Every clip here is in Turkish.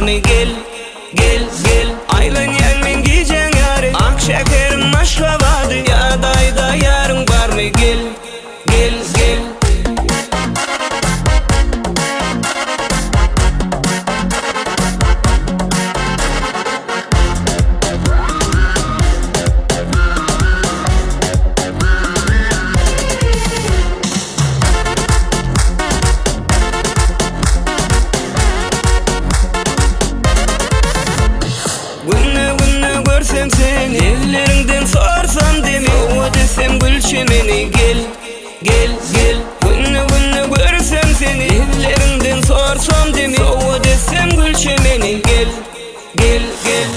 mı gel gel gel. Aylan yanmen giyeceksin yarı, ak şekerim aşkavadı. Ya dayda yarın var mı gel gel gel. Görsem seni ellerinden sorsam demi, o desem gülçemeni gel gel gel. Günü görsem seni ellerinden sorsam demi, o desem gülçemeni gel gel gel.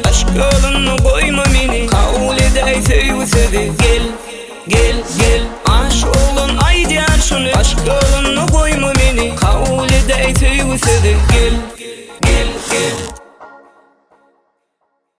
Aşk yolunu koyma beni, kabul edeyse yüksedi gel gel gel. Aşk olun haydi şunu, aşk yolunu koyma beni, kabul edeyse yüksedi gel gel gel.